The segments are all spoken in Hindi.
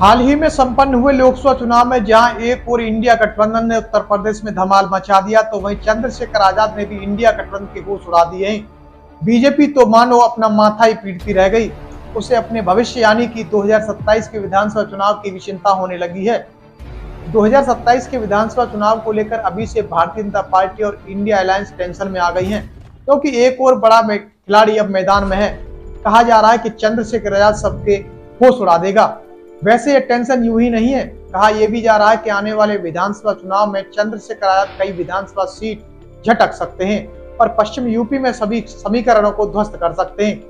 हाल ही में संपन्न हुए लोकसभा चुनाव में जहां एक और इंडिया गठबंधन ने उत्तर प्रदेश में धमाल मचा दिया, तो वहीं चंद्रशेखर आजाद ने भी इंडिया गठबंधन के होश उड़ा दिए हैं। बीजेपी तो मानो अपना माथा ही पीटती रह गई, उसे अपने भविष्य यानी कि 2027 के विधानसभा चुनाव की भी चिंता होने लगी है। 2027 के विधानसभा चुनाव को लेकर अभी से भारतीय जनता पार्टी और इंडिया अलायंस टेंशन में आ गई है, क्योंकि एक और बड़ा खिलाड़ी अब मैदान में है। कहा जा रहा है कि चंद्रशेखर आजाद सबके होश उड़ा देगा। वैसे ये टेंशन यूं ही नहीं है, कहा यह भी जा रहा है कि आने वाले विधानसभा चुनाव में चंद्रशेखर आजाद कई विधानसभा सीट झटक सकते हैं और पश्चिम यूपी में सभी समीकरणों को ध्वस्त कर सकते हैं।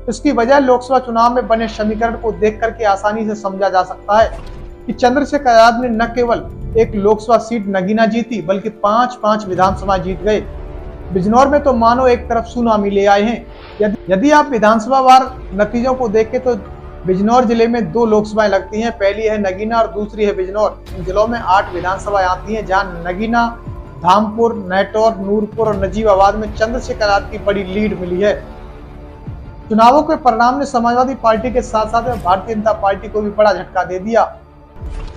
इसकी वजह लोकसभा चुनाव में बने समीकरण को देख करके आसानी से समझा जा सकता है कि चंद्रशेखर आजाद ने न केवल एक लोकसभा सीट नगीना जीती, बल्कि 5 विधानसभा जीत गए। बिजनौर में तो मानो एक तरफ सुनामी ले आए हैं। यदि आप विधानसभा वार नतीजों को देखें तो बिजनौर जिले में 2 लोकसभाएं लगती हैं, पहली है नगीना और दूसरी है बिजनौर। इन जिलों में 8 विधानसभाएं आती हैं, जहां नगीना, धामपुर, नैटौर, नूरपुर और नजीबाबाद में चंद्रशेखर आजाद की बड़ी लीड मिली है। चुनावों के परिणाम ने समाजवादी पार्टी के साथ साथ भारतीय जनता पार्टी को भी बड़ा झटका दे दिया।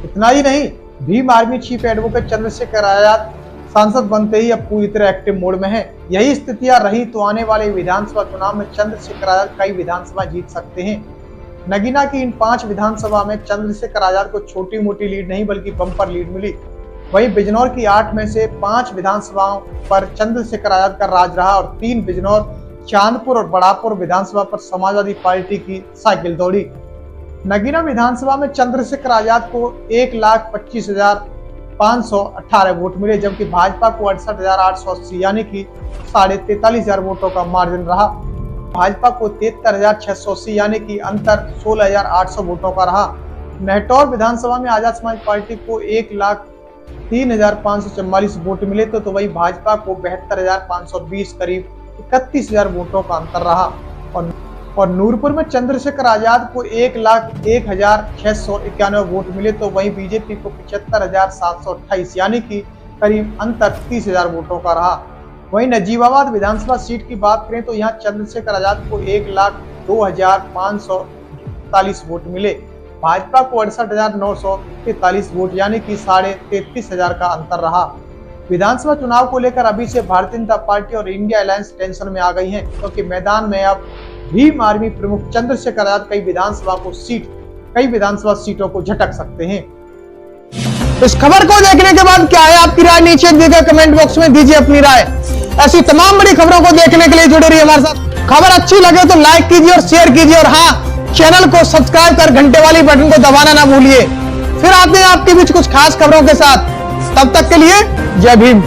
इतना ही नहीं, भीम आर्मी चीफ एडवोकेट चंद्रशेखर आजाद सांसद बनते ही अब पूरी तरह एक्टिव मोड में है। यही स्थितियां रही तो आने वाले विधानसभा चुनाव में चंद्रशेखर आजाद कई विधानसभा जीत सकते हैं। नगीना की इन 5 विधानसभा में चंद्रशेखर आजाद को छोटी मोटी लीड नहीं बल्कि बम्पर लीड मिली। वहीं बिजनौर की 8 में से 5 विधानसभाओं पर चंद्रशेखर आजाद का राज रहा और 3 बिजनौर, चांदपुर और बड़ापुर विधानसभा पर समाजवादी पार्टी की साइकिल दौड़ी। नगीना विधानसभा में चंद्रशेखर आजाद को 1,25,518 वोट मिले, जबकि भाजपा को 68,880 यानी कि 43,500 वोटों का मार्जिन रहा। भाजपा को 73,680 यानी कि अंतर 16,800 वोटों का रहा। नैटौर विधानसभा में आजाद समाज पार्टी को 1,03,544 वोट मिले, तो वही भाजपा को 72,520 करीब 31,000 वोटों का अंतर रहा। और नूरपुर में चंद्रशेखर आजाद को 1,01,691 वोट मिले, तो वहीं बीजेपी को 75,728 यानी कि करीब अंतर 30,000 वोटों का रहा। वहीं नजीबाबाद विधानसभा सीट की बात करें तो यहां चंद्रशेखर आजाद को 1,02,543 वोट मिले, भाजपा को 68,943 वोट यानी कि 33,500 का अंतर रहा। विधानसभा चुनाव को लेकर अभी से भारतीय जनता पार्टी और इंडिया अलायंस टेंशन में आ गई है, क्योंकि मैदान में अब भीम आर्मी प्रमुख चंद्रशेखर आजाद कई विधानसभा सीटों को झटक सकते हैं। इस खबर को देखने के बाद क्या है आपकी राय, नीचे दिए गए कमेंट बॉक्स में दीजिए अपनी राय। ऐसी तमाम बड़ी खबरों को देखने के लिए जुड़े रहिए हमारे साथ। खबर अच्छी लगे तो लाइक कीजिए और शेयर कीजिए, और हाँ, चैनल को सब्सक्राइब कर घंटे वाली बटन को दबाना ना भूलिए। फिर आते हैं आपके बीच कुछ खास खबरों के साथ। तब तक के लिए जय भीम।